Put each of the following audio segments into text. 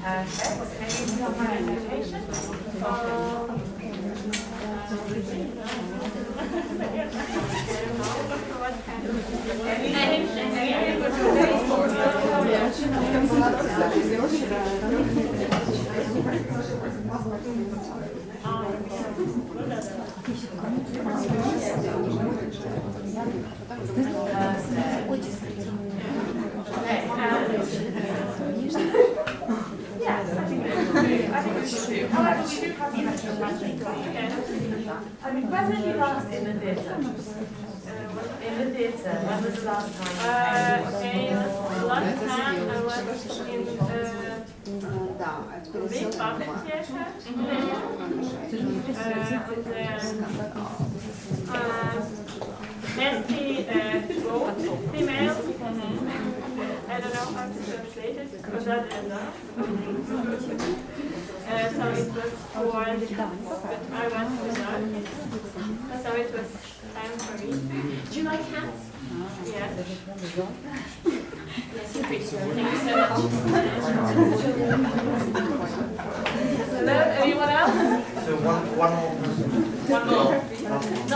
Perfect. Okay, you have my invitation. Yes, I think we should do. However, we do have some extra questions. I mean, when did you last in the theatre? In the theatre, when was the last time? Last time I was in the Big Puppet Theater nasty goat female. I don't know how to translate it, but that is enough. So it was for the cats, but I went for that. So it was time for me. Do you like cats? Yes. Yes, you're pretty sure. Thank you so much. Hello, anyone else? So one more person. One more. The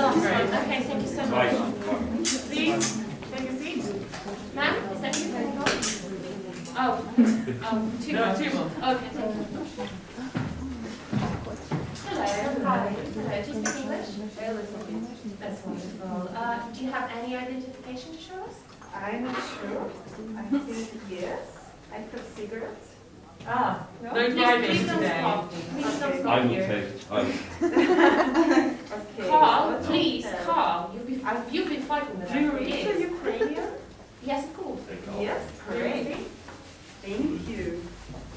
last one. Okay, thank you so much. Please, take a seat. Ma'am, is that you? Oh, two more. Two more. Okay, thank you. Hello. Hi. Hello. Do you speak English? A little bit. That's wonderful. Do you have any identification to show us? I'm not sure. I think yes. I have cigarettes. Ah, No? no driving today. Please don't I stop will here. take it. Okay. Carl, so- please, Carl. You've been fighting with Do you us for read years. the Ukrainian? Yes, of course. Yes, great. Thank you.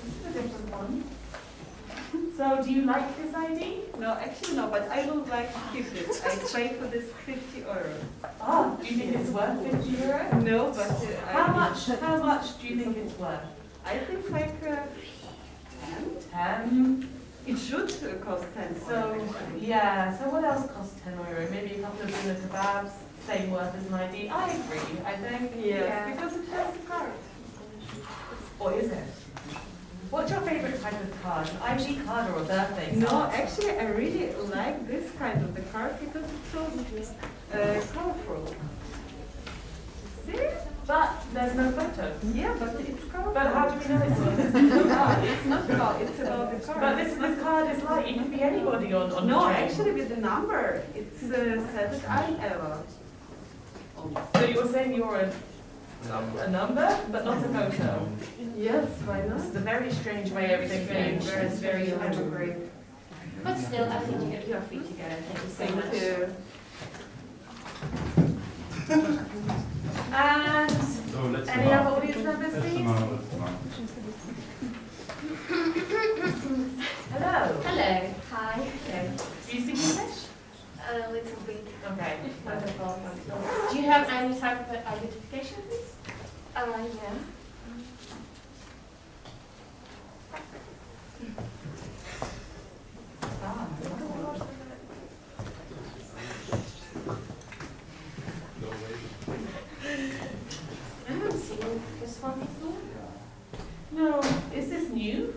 This is a different one. So, do you like this ID? No, actually no, but I would like to keep it. I pay for this 50 euros. Oh, do you think it's worth 50 euro? No, but How much do you think it's worth? I think like 10. 10. It should cost 10. So, yeah, so what else costs 10 euro? Maybe a couple of dinner kebabs, same worth as an ID. I agree, I think. Yes, Yeah. because it has a card. Or is it? What's your favourite type of card? An ID card or a birthday No, card? actually I really like this kind of the card because it's so colorful. See? But there's no photo. Yeah, but it's colorful. But how do we know it's not? It's not about, it's about the card. But this card is like, it could be anybody on No, the train. actually with the number, it's said that I'm Eva. So you're saying you're a number, but not a photo? Yes, why This not? is a very strange way everything's being It's very great. But still, I think you're free to go. Thank you so much. Thank you. And So let's any other audience members, please? Hello. Hello. Hi. Okay. Do you speak English? A little bit. Okay. Wonderful. Do you have any type of identification, please? Yeah. I haven't seen this one before. No. Is this new?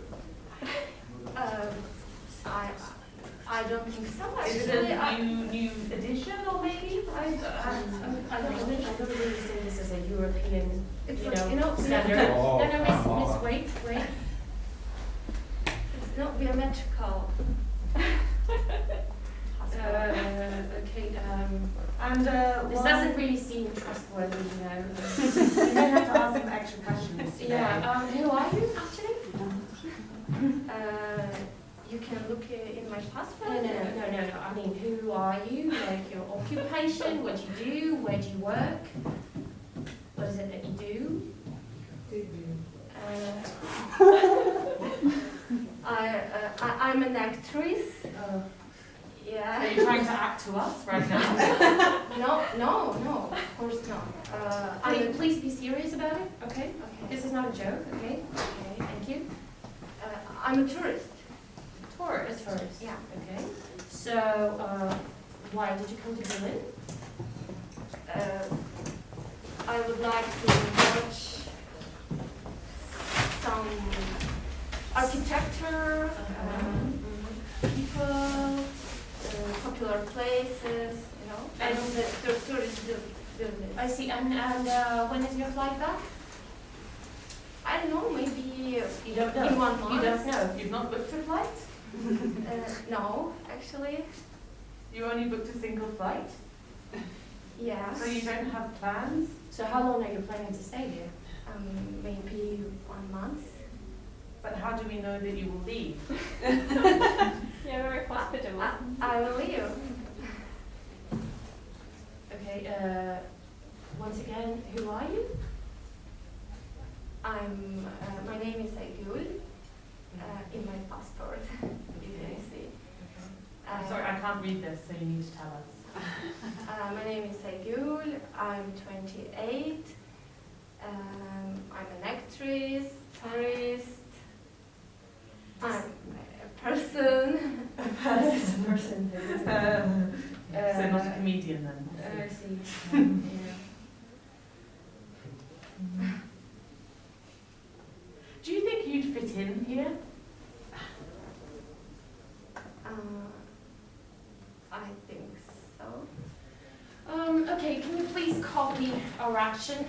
I don't think so. Is it Actually, a new edition or maybe? I don't really see this as a European, It's you like, know, standard. No, miss, wait. It's not biometrical. Okay, And this doesn't really seem trustworthy, you know. You may have to ask some extra questions today. Yeah, who are you actually? You can look in my passport. No. I mean, who are you? Like your occupation, what you do, where do you work? What is it that you do? I'm an actress. Are Yeah. you trying to act to us right now? No, of course not. Please be serious about it, okay? This is not a joke, okay? Okay, thank you. I'm a tourist. Tourist. Tourist. Yeah. Okay. So, why did you come to Berlin? I would like to watch some. I architecture, people, popular places, you know. And the tourist buildings. I see. And when is your flight back? I don't know. Maybe You don't know? in 1 month. You don't know? You've not booked a flight? No, actually. You only booked a single flight? Yes. So you don't have plans? So how long are you planning to stay here? Maybe 1 month. But how do we know that you will leave? Yeah, very hospitable. I will leave. Okay, once again, who are you? My name is Aigul, in my passport, you can see. I'm sorry, I can't read this, so you need to tell us. My name is Aigul, I'm 28, I'm an actress, tourist, I'm a person. person. So not a comedian then? I see. Do you think you'd fit in here? I think so. Okay, can you please copy our action?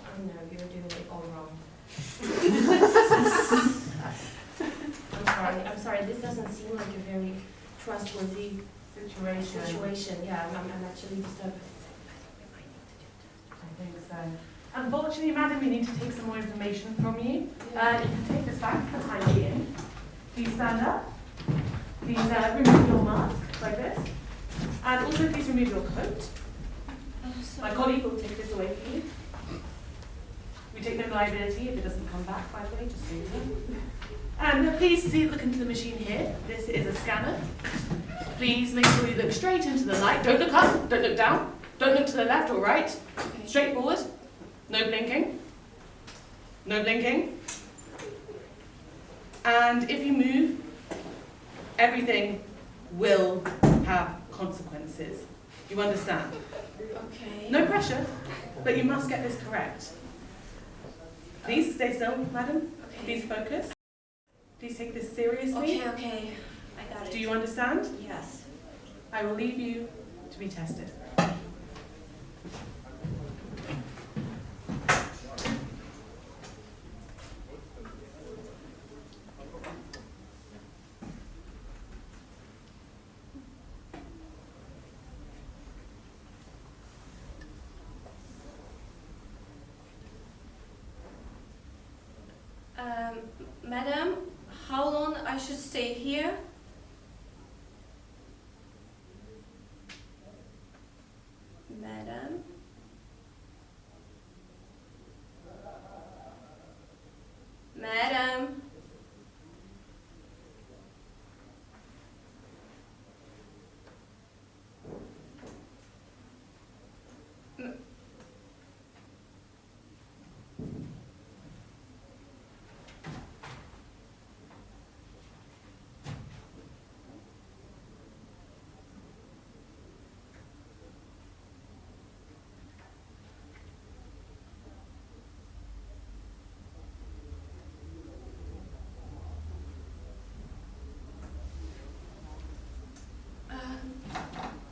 I know you're doing it all wrong. I'm sorry, this doesn't seem like a very trustworthy situation. Yeah, I'm actually disturbed. I think so. Unfortunately, madam, we need to take some more information from you. You can take this back for the time being. Please stand up. Please remove your mask like this. And also please remove your coat. My colleague will take this away from you. We take no liability if it doesn't come back, by the way, just so you know. And please look into the machine here. This is a scanner. Please make sure you look straight into the light. Don't look up, don't look down, don't look to the left or right. Okay. Straight forward. No blinking. No blinking. And if you move, everything will have consequences. You understand? Okay. No pressure, but you must get this correct. Please stay still, madam. Okay. Please focus. Please take this seriously. Okay. I got it. Do you understand? Yes. I will leave you to be tested. Madam, how long I should stay here? Madam? Madam?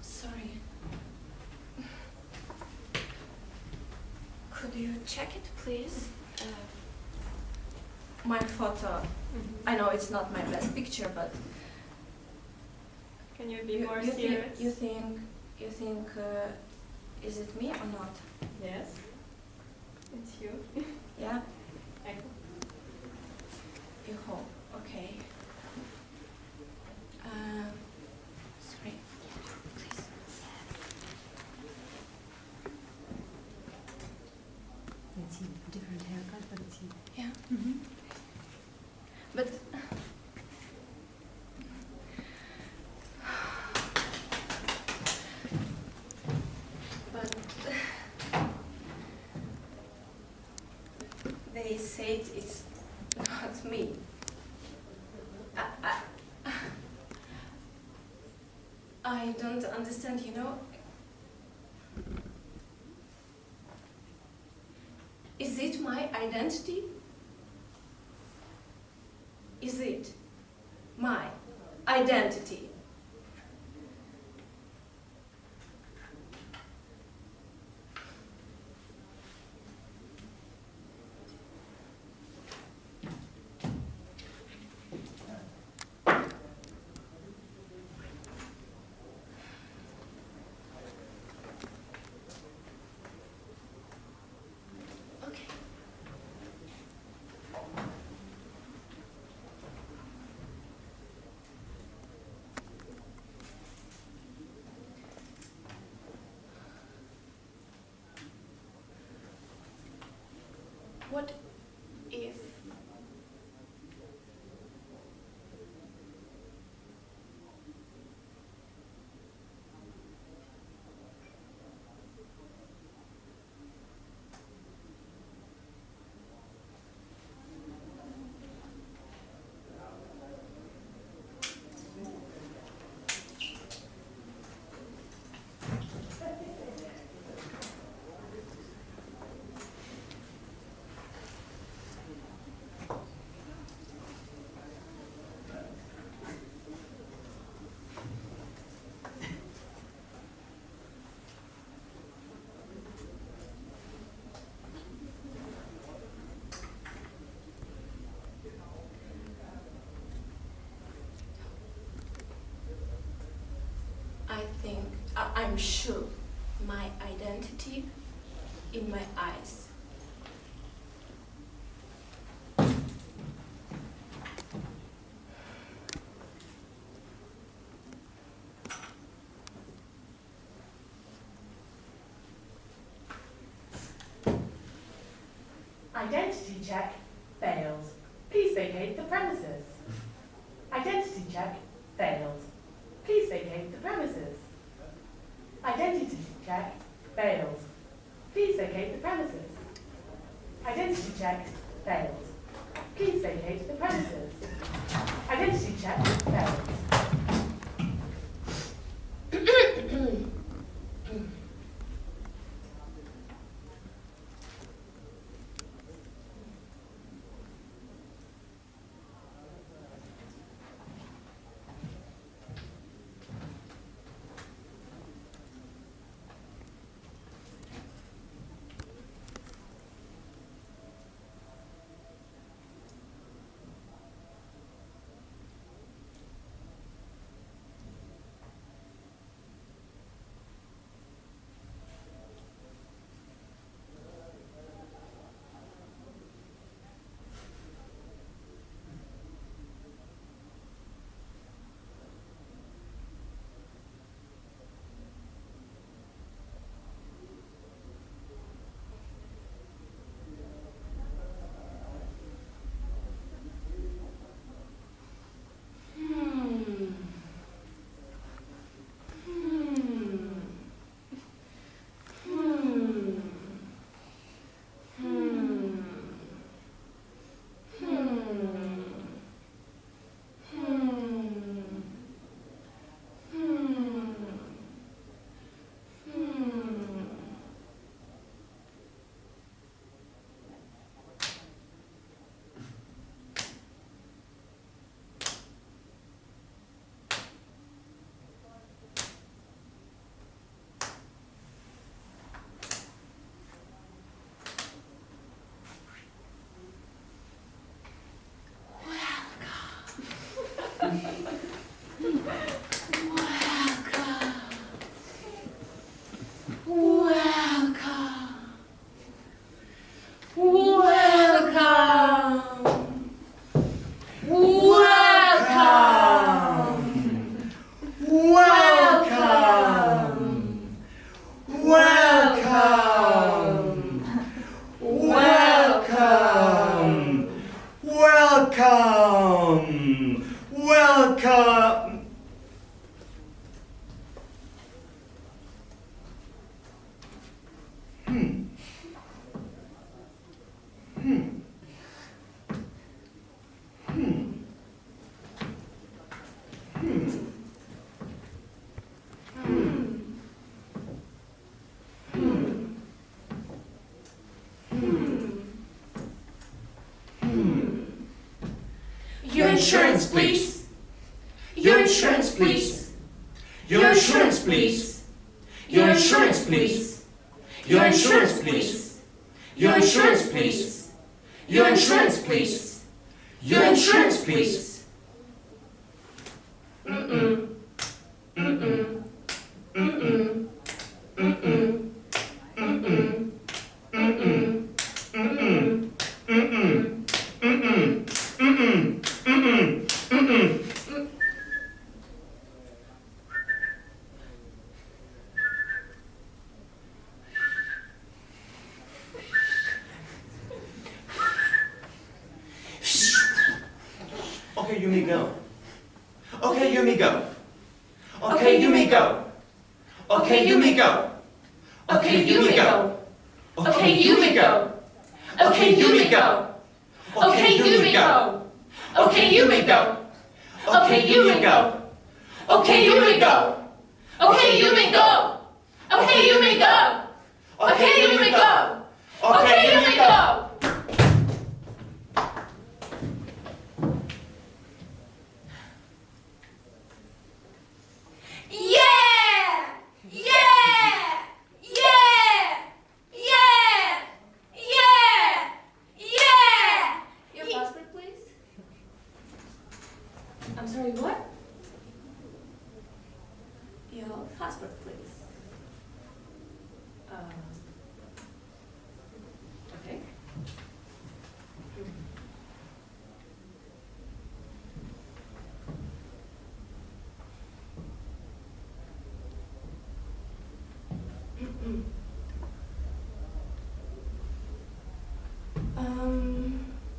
Sorry. Could you check it, please? My photo. I know it's not my best picture, but Can you be more serious? you think, is it me or not? Yes. It's you. Yeah. Aigul. You hope. Okay. Sorry. Please. It's you. Different haircut, but it's you. Yeah. But they said it's not me. I don't understand, you know. Is it my identity? Is it my identity? What if I'm sure my identity in my eyes. Identity check failed. Please vacate the premises. Identity check failed. Please vacate the premises. Identity check failed. Please vacate the premises. Identity check failed. Please vacate the premises. Identity check failed. insurance, please. Your insurance, please. Your insurance, please. Your insurance, please. Your insurance, please. Your insurance, please. Your insurance, please. Your insurance, please. Mm-mm. Mm-mm. Mm-mm. Mm-mm. Mm-mm. Mm-mm. Mm-mm. Mm-mm. Mm-mm. Mm-mm. Mm-mm. Mm-mm. Okay, you may go. Okay, you may go. Okay, you may go. Okay, you may go. Okay, you may go. Okay, you may go. Okay, you may go. Okay, you may go. Okay, you may go. Okay, you may go. Okay, you may go. Okay, you may go. Okay, you may go. Okay, you may go. Okay, you may go. Yeah! Yeah! Yeah! Yeah! Yeah! Yeah! Your passport, please. I'm sorry, what? Your passport, please. Okay.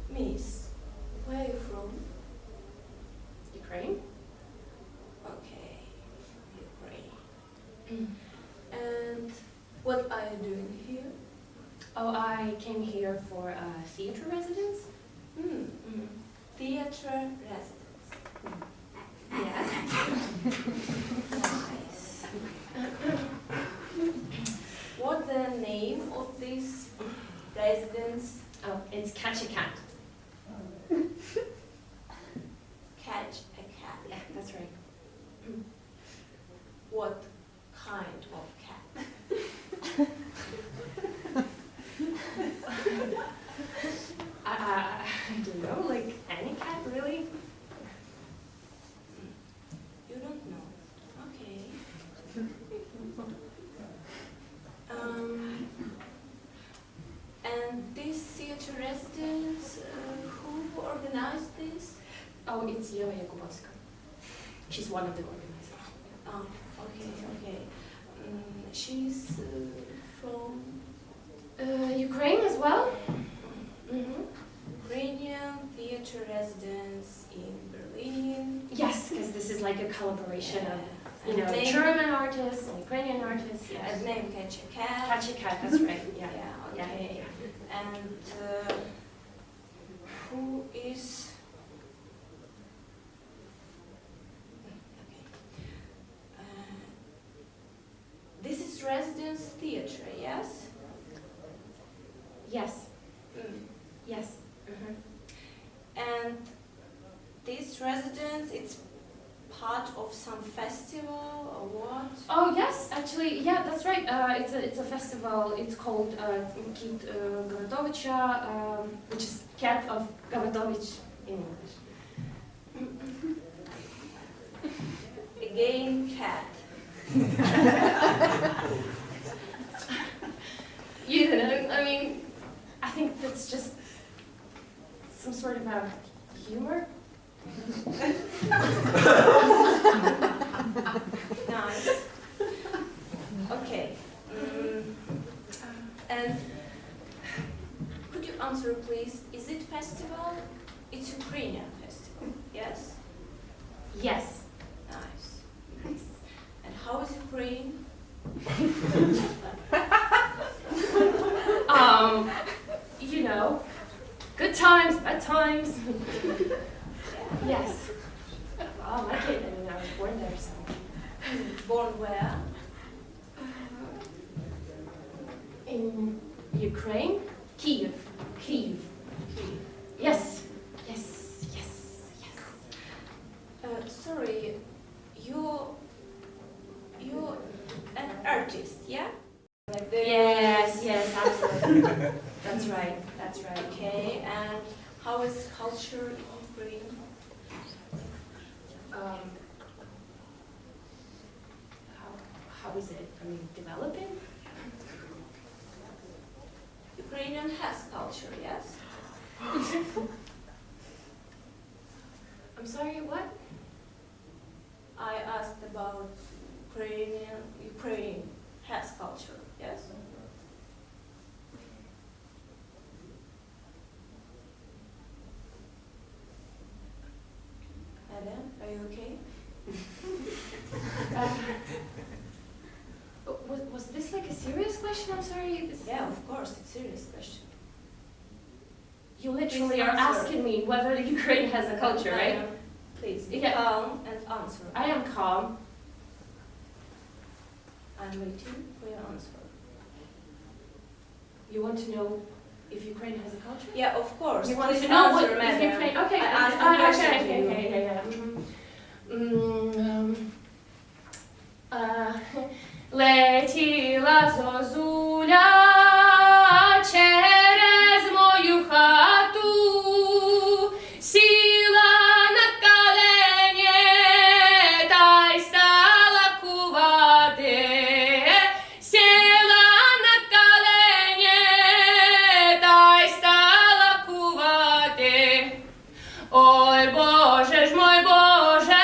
Miss, where are you from? Ukraine? Okay, Ukraine. And what are you doing here? Oh, I came here for a theater residence. Theater residence. Yes. Nice. What's the name of this residence? Oh, it's Catch a Cat. Catch a cat. Yeah, that's right. What kind of cat? I don't know, like any cat, really? You don't know. Okay. And this theater residence, who organized this? Oh, it's Olivia Cole. She's one of the organizers. Oh, okay, okay. She's from Ukraine as well? Ukrainian theater residence in Berlin. Yes, because this is like a collaboration of, you know, Name- German artists and Ukrainian artists. Yes. Name Catch a Cat. Catch a Cat, that's right. Yeah. Yeah, okay. And who is... Okay. This is residence theater, yes? Yes. Mm. Yes. And this residence, it's part of some festival or what? Oh yes, actually, yeah, that's right. It's a festival. It's called Kid Gavatovicza, which is Cat of Gavatovich in English. Again, cat. You know, I mean, I think that's just some sort of a humor. Nice. Okay. And could you answer, please? Is it festival? It's Ukrainian festival. Yes. Yes. Nice. Nice. And how is Ukraine? You know, good times, bad times. Yes. Oh, my kid, I mean, I was born there, so. Born where? In Ukraine? Kiev. Kiev. Yes. Yes, yes, yes. That's right. Okay. And how is culture in Ukraine? How is it? I mean, developing? Ukrainian has culture, yes? I'm sorry, what? I asked about Ukraine has culture, yes? Adam, are you okay? Was this like a serious question? I'm sorry. Yeah, of course, it's a serious question. You literally are asking me whether Ukraine has a culture, right? Please, be calm and answer. I am calm. I'm waiting for your answer. You want to know if Ukraine has a culture? Yeah, of course. You want to know what if Ukraine? Okay, I asked the question to you. Летіла зозуля через мою хату, сіла на колене та й стала кувати. Сіла на колене та й стала кувати. Ой, Боже ж мой Боже,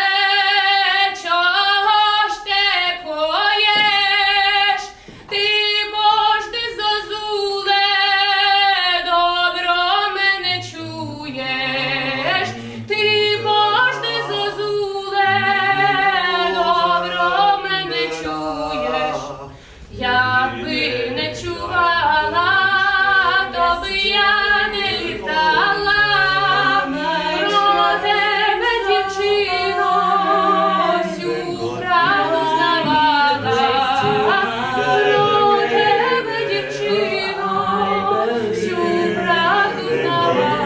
чого ж ти коєш? Ти, Боже, зозуле, добро мене чуєш? Ти, Боже, зозуле, добро мене чуєш? Якби не чувала, то би я не літала. Про тебе, дівчино, всю правду знавала. Про тебе, дівчино, всю правду знавала.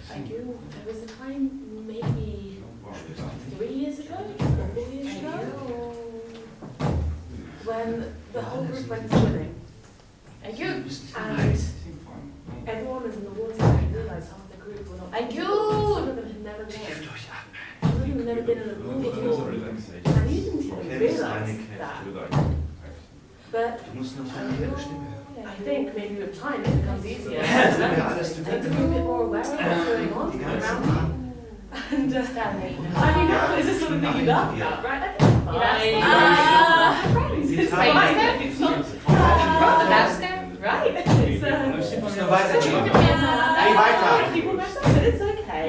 I do. There was a time, maybe 3 years ago, or 4 years ago, when the whole group went swimming. And everyone was in the water, and I realised half the group were not. Some of them had never been. Some of them had never been in a pool before. And you didn't even realise that. But I think maybe with time it becomes easier. And to be a bit more aware of what's going on around you. And just I mean, it's just sort of thing you laugh about, right? It's fine. It's not. Right? It's people mess up, but it's okay.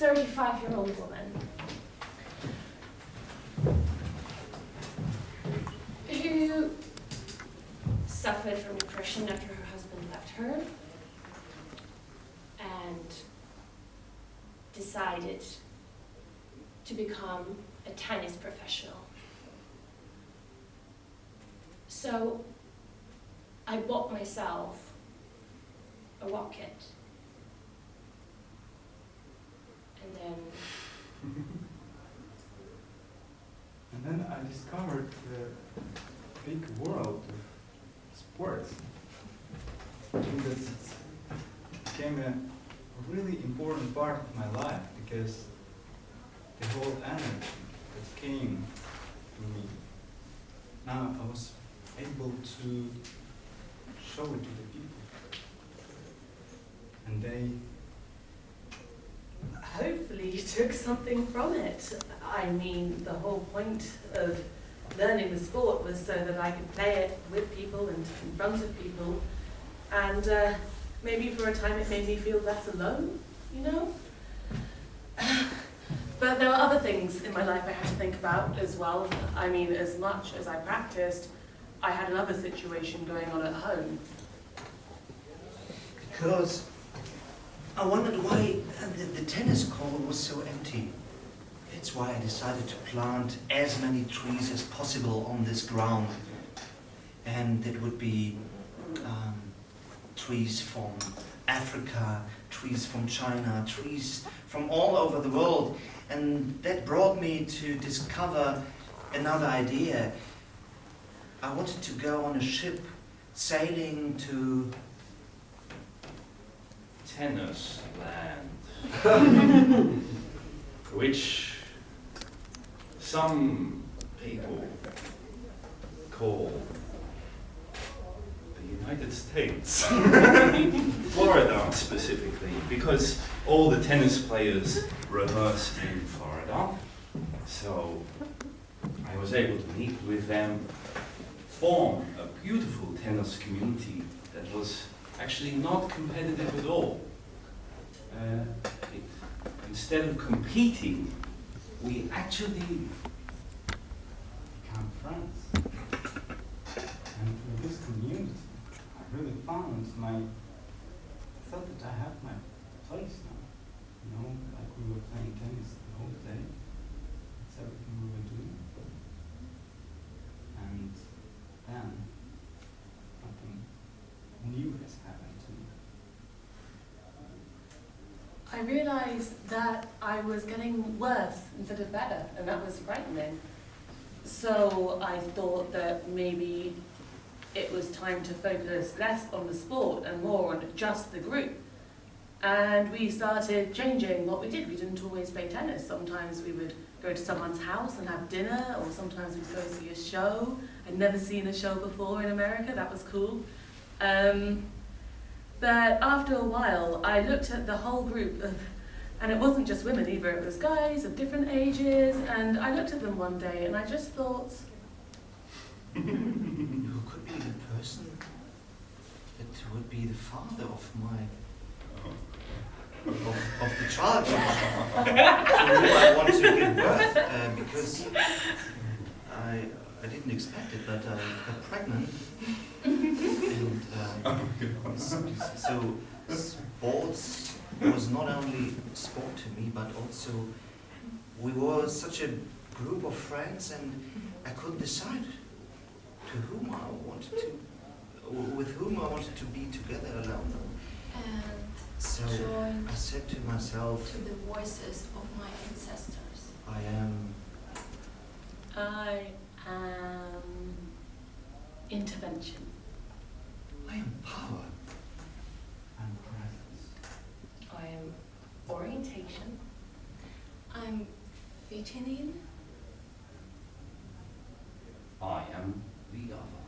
35-year-old woman who suffered from depression after her husband left her and decided to become a tennis professional. So I bought myself a racket. And then I discovered the big world of sports. I think that it became a really important part of my life because the whole energy that came to me, now I was able to show it to the people. And they Hopefully you took something from it. I mean, the whole point of learning the sport was so that I could play it with people and in front of people. And maybe for a time it made me feel less alone, you know? But there were other things in my life I had to think about as well. I mean, as much as I practiced, I had another situation going on at home. Because I wondered why the tennis court was so empty. That's why I decided to plant as many trees as possible on this ground. And it would be trees from Africa, trees from China, trees from all over the world. And that brought me to discover another idea. I wanted to go on a ship sailing to Tennis Land, which some people call the United States, Florida specifically, because all the tennis players rehearse in Florida. So I was able to meet with them, form a beautiful tennis community that was actually not competitive at all. Instead of competing, we actually become friends. And in this community, I really found I thought that I have my place now. You know, like we were playing tennis the whole day. That's everything we were doing. And then something new has happened to me. I realized that I was getting worse instead of better, and that was frightening. So I thought that maybe it was time to focus less on the sport and more on just the group. And we started changing what we did. We didn't always play tennis. Sometimes we would go to someone's house and have dinner, or sometimes we'd go see a show. I'd never seen a show before in America. That was cool. But after a while, I looked at the whole group of, and it wasn't just women either, it was guys of different ages, and I looked at them one day and I just thought, who could be the person that would be the father of the child to whom I want to give birth, because I didn't expect it, but I got pregnant. And so sports was not only sport to me, but also we were such a group of friends, and I couldn't decide with whom I wanted to be together alone. and So join I said to myself, to the voices of my ancestors. I am intervention. I am power. And presence. I am orientation. I'm fitting in. I am the other.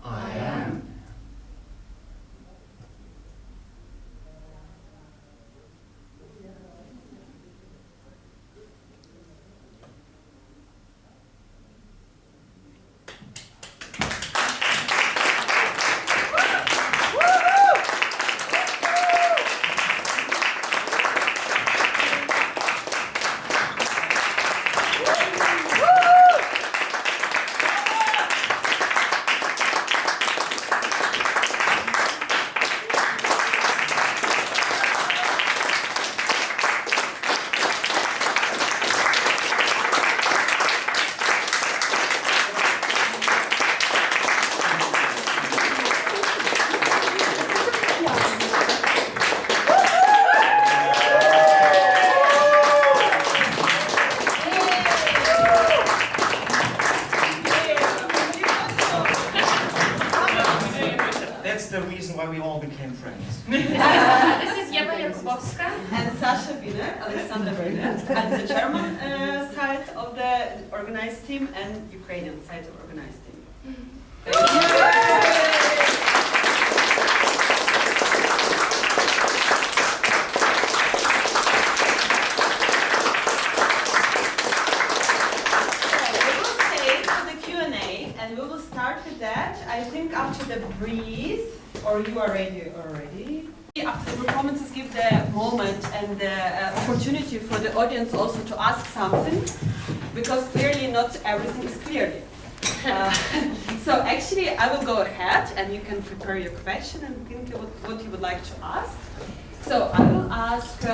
I am. reason why we all became friends. This is Jeba Jakubowska. And Sasha Wiener, Alexander Wiener, and the German side of the organized team and Ukrainian side of organized team. Thank you. And we will start with that. I think after the breathe, or you are ready already. After the performances, give the moment and the opportunity for the audience also to ask something, because clearly not everything is clear yet. So actually, I will go ahead and you can prepare your question and think what you would like to ask. So I will ask.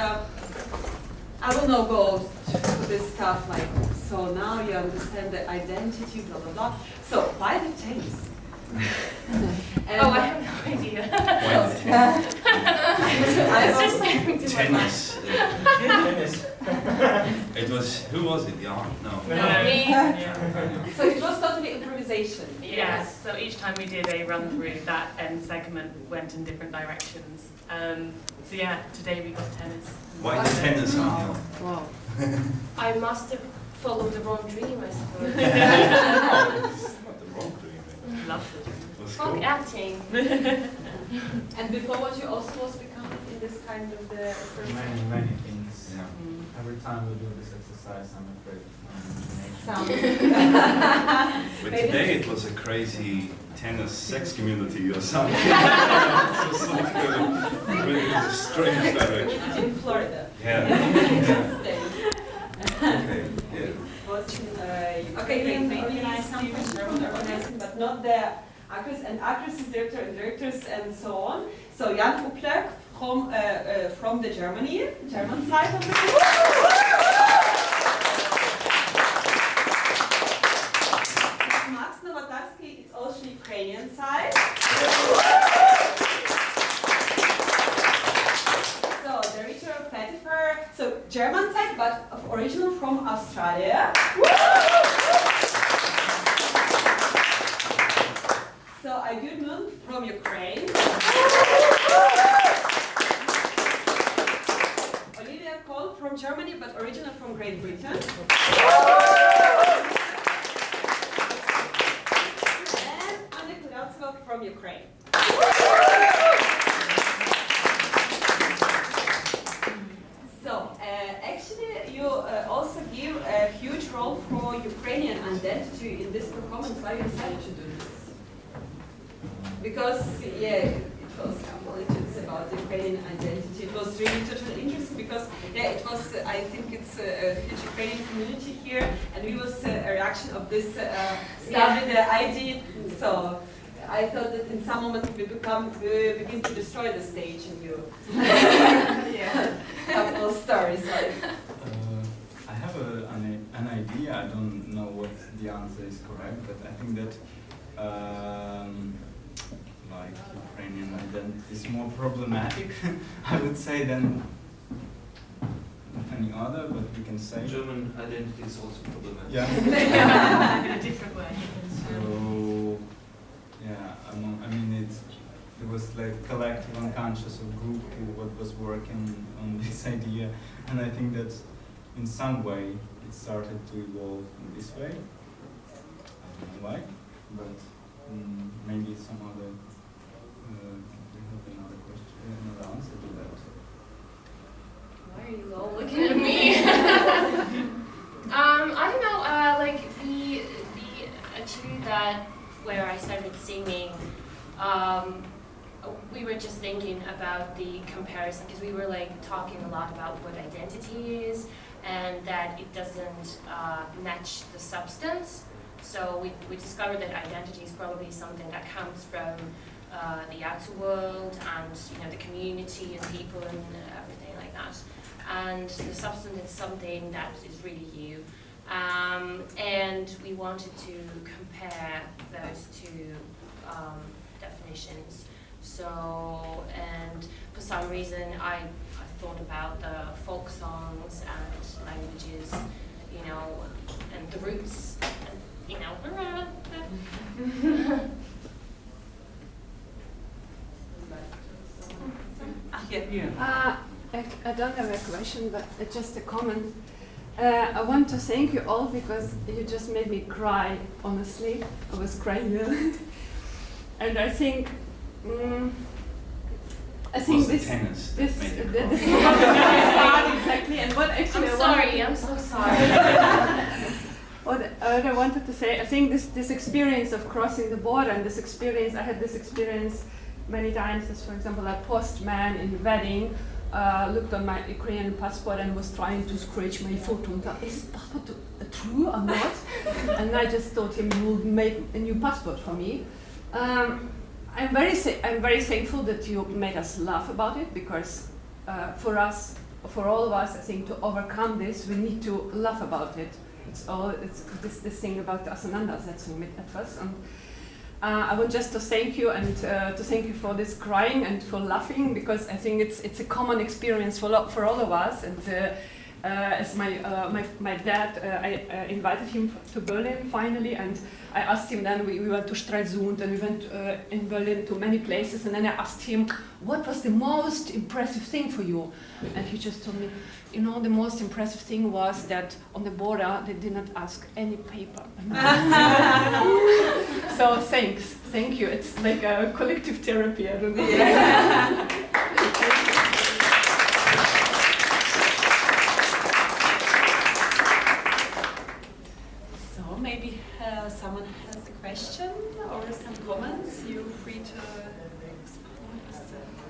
I will now go to this stuff like, so now you understand the identity, blah, blah, blah. So, why the tennis? Oh, I have no idea. It's just staring to my mind. Tennis. It was, who was it? Jan? No. Me. So it was totally improvisation. Yes, so each time we did a run through, that end segment went in different directions. So yeah, today we got tennis. Why the tennis, Jan? Wow. I must have followed the wrong dream, I suppose. No, it's not the wrong dream. Love the dream. It was Wrong cool. acting. And before what you also was becoming in this kind of the first Many things. Yeah. Every time we do this exercise, I'm afraid of my imagination. But today it was a crazy tennis sex community or something. It's just like really a strange direction. in Florida. Yeah. Okay. Yeah. Okay, we organize some organizing, but not the actors and actresses, directors, and so on. So Jan Uplegger from the German side of the group. Nowotarski, it's also Ukrainian side. So the Richard Pettifer, so German side, but original from Australia. So Aigul Munk from Ukraine. Olivia Cole from Germany, but original from Great Britain. Kudriavtseva from Ukraine. So, actually, you also give a huge role for Ukrainian identity in this performance. Why you decided to do this? Because, yeah, it was it's about Ukrainian identity. It was really totally interesting because, yeah, it was, I think it's a huge Ukrainian community here, and it was a reaction of this stuff with the ID. So, I thought that in some moment we begin to destroy the stage and you have all stories like. I have an idea. I don't know what the answer is correct, but I think that like Ukrainian identity is more problematic, I would say, than any other. But we can say German identity is also problematic. yeah. In a different way. So. Yeah, I mean, it was like collective unconscious or group who was working on this idea, and I think that in some way it started to evolve in this way. I don't know why, but maybe some other, we have another question, another answer to that. Why are you all looking at me? I don't know, like the actually that where I started singing, we were just thinking about the comparison, because we were like talking a lot about what identity is and that it doesn't match the substance. So we discovered that identity is probably something that comes from the outer world and the community and people and everything like that. And the substance is something that is really you. And we wanted to compare those two definitions. So, and for some reason I thought about the folk songs and languages, and the roots, and, Yeah. I don't have a question, but just a comment. I want to thank you all because you just made me cry, honestly. I was crying. And I think this tennis this made you this cry. exactly, and what actually I'm so sorry. what I wanted to say, I think this experience of crossing the border and this experience, I had this experience many times, as for example, a postman in the wedding looked on my Ukrainian passport and was trying to scratch my foot and thought, is this passport true or not? And I just told him, you will make a new passport for me. I'm very thankful that you made us laugh about it, because for all of us, I think to overcome this, we need to laugh about it. It's this thing about Auseinandersetzung mit etwas. And I want just to thank you and to thank you for this crying and for laughing, because I think it's a common experience for all of us. And as my dad, I invited him to Berlin finally, and I asked him then, we went to Stralsund and we went in Berlin to many places, and then I asked him, what was the most impressive thing for you? And he just told me, you know, the most impressive thing was that on the border they did not ask any paper. So thank you. It's like a collective therapy. I don't know. So maybe someone has a question or some comments. You're free to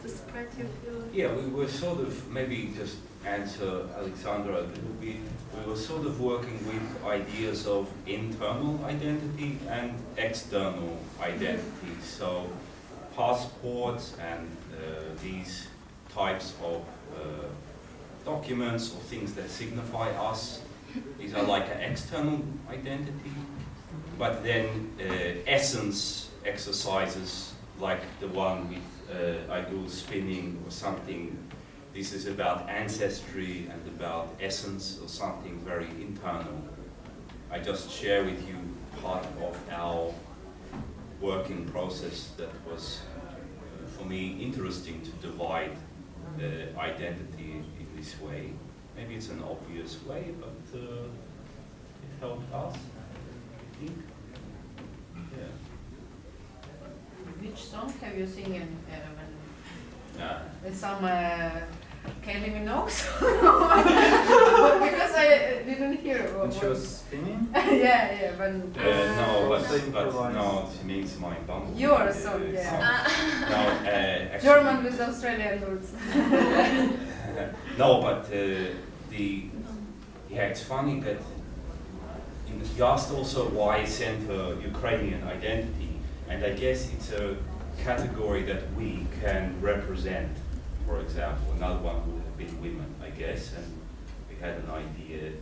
spread your views. Yeah, we were sort of, maybe just answer Alexandra a little bit. We were sort of working with ideas of internal identity and external identity. So passports and these types of documents or things that signify us, these are like an external identity. But then essence exercises like the one with Aigul spinning or something, this is about ancestry and about essence or something very internal. I just share with you part of our working process that was for me interesting to divide identity in this way. Maybe it's an obvious way, but it helped us, I think. Yeah. Which song have you sing in Yeah. some Kylie Minogue? Because I didn't hear When she was spinning? yeah, when but no, she means my bum. your song, yeah. No, actually, German with Australian roots. no, but it's funny that you asked also why center Ukrainian identity, and I guess it's a category that we can represent. For example, another one would have been women, I guess, and we had an idea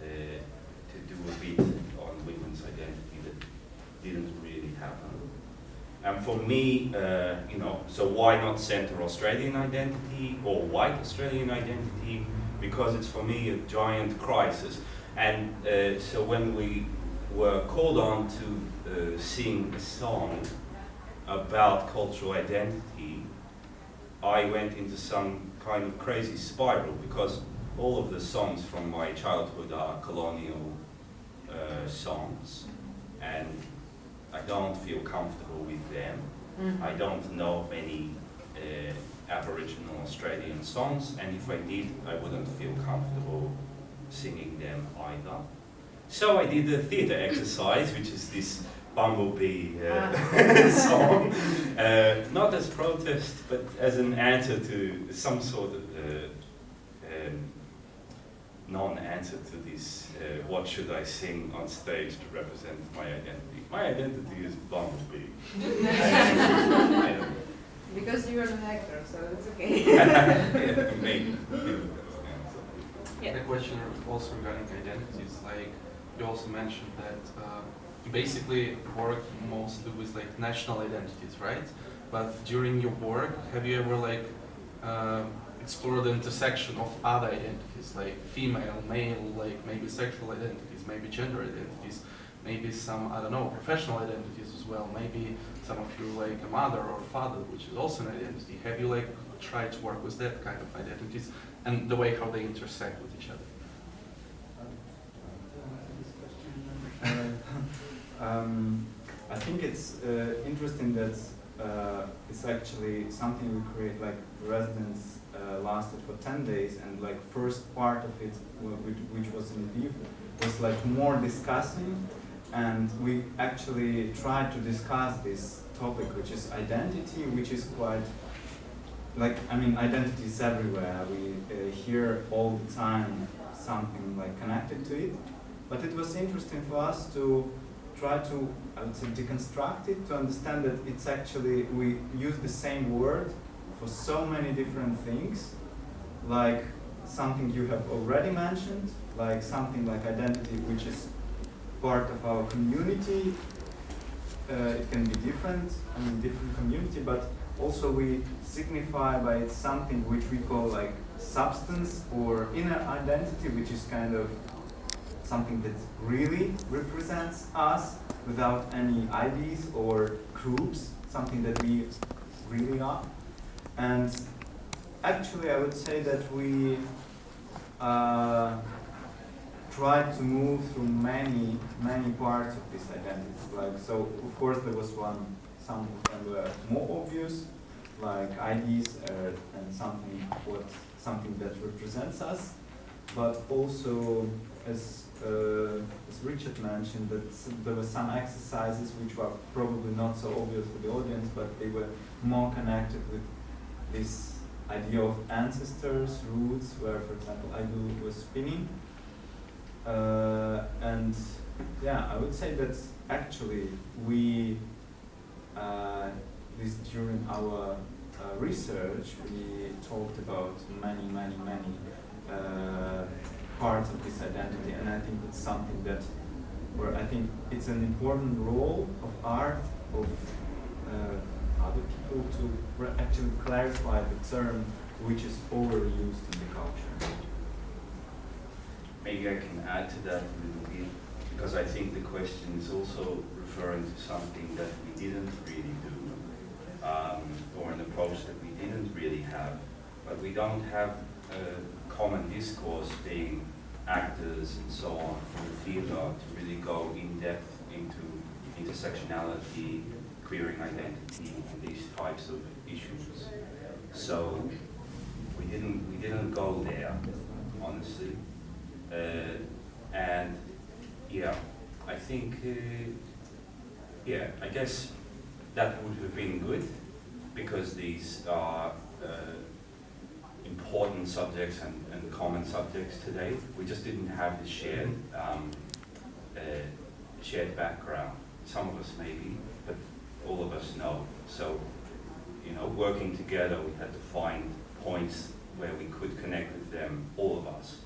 to do a bit on women's identity that didn't really happen. And for me, so why not center Australian identity or white Australian identity? Because it's for me a giant crisis. And so when we were called on to sing a song about cultural identity, I went into some kind of crazy spiral, because all of the songs from my childhood are colonial songs, and I don't feel comfortable with them. I don't know many Aboriginal Australian songs, and if I did, I wouldn't feel comfortable singing them either. So I did a theatre exercise, which is this Bumblebee song, not as protest, but as an answer to some sort of non-answer to this, what should I sing on stage to represent my identity? My identity is Bumblebee. I don't know. Because you're an actor, so it's okay. Yeah, maybe. The question also regarding identities, like you also mentioned that you basically work mostly with like national identities, right? But during your work, have you ever like explored the intersection of other identities, like female, male, like maybe sexual identities, maybe gender identities, maybe some, I don't know, professional identities as well, maybe some of you like a mother or father, which is also an identity. Have you like tried to work with that kind of identities and the way how they intersect with each other? I think it's interesting that it's actually something we create, like residence lasted for 10 days, and like first part of it, which was in Lviv, was like more discussing, and we actually tried to discuss this topic, which is identity, which is quite, like, I mean, identity is everywhere. We hear all the time something like connected to it, but it was interesting for us to try to, I would say, deconstruct it, to understand that it's actually, we use the same word for so many different things, like something you have already mentioned, like something like identity, which is part of our community. It can be different, I mean, different community, but also we signify by it something which we call like substance or inner identity, which is kind of something that really represents us without any IDs or groups, something that we really are. And actually I would say that we tried to move through many parts of this identity. Like, so of course there was some of them were more obvious, like IDs and something that represents us, but also as Richard mentioned, that there were some exercises which were probably not so obvious to the audience, but they were more connected with this idea of ancestors, roots, where, for example, Aigul was spinning. And yeah, I would say that actually we, during our research, we talked about many parts of this identity, and I think it's something that, where I think it's an important role of art, of other people to actually clarify the term which is overused in the culture. Maybe I can add to that a little bit, because I think the question is also referring to something that we didn't really do, or an approach that we didn't really have, but we don't have a common discourse being actors and so on from the field art to really go in depth into intersectionality, queering identity, and these types of issues. So we didn't go there, honestly. And yeah, I think, yeah, I guess that would have been good, because these are important subjects and common subjects today. We just didn't have the shared background. Some of us maybe, but all of us no. So, you know, working together, we had to find points where we could connect with them, all of us,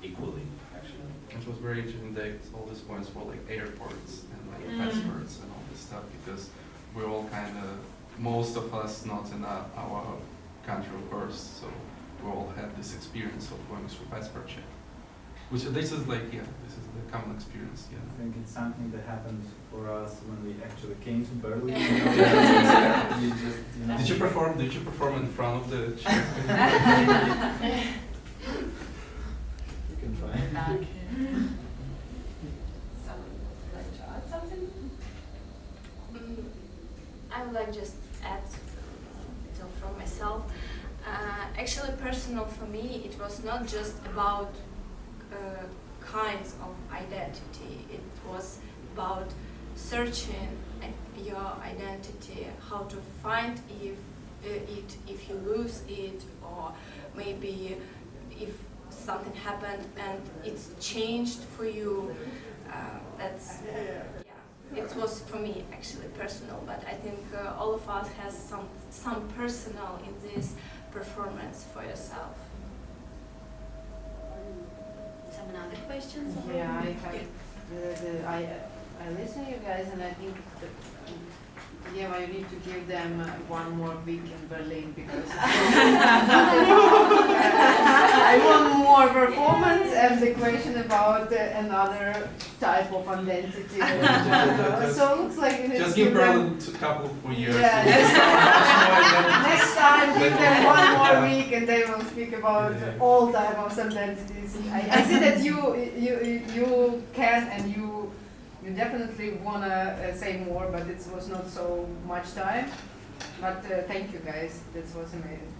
equally, actually. It was very interesting that all these points were like airports and like passports and all this stuff, because we're all kind of, most of us not in our country of birth, so we all had this experience of going through passport check. Which this is like, yeah, this is the common experience, yeah. I think it's something that happened for us when we actually came to Berlin. Did you perform in front of the check? You can try. Something? I would like just add from myself. Actually, personal for me, it was not just about kinds of identity. It was about searching your identity, how to find if you lose it, or maybe if something happened and it's changed for you. It was for me actually personal, but I think all of us has some personal in this performance for yourself. Some other questions? Yeah, I have. I listen to you guys, and I think that, yeah, you need to give them one more week in Berlin, because I want more more performance and the question about another type of identity. So it looks like you need Just to give them. Pearl a couple more years. Yeah, next time give them one more week and they will speak about all type of identities. I see that you can and you definitely wanna say more, but it was not so much time. But thank you guys, this was amazing.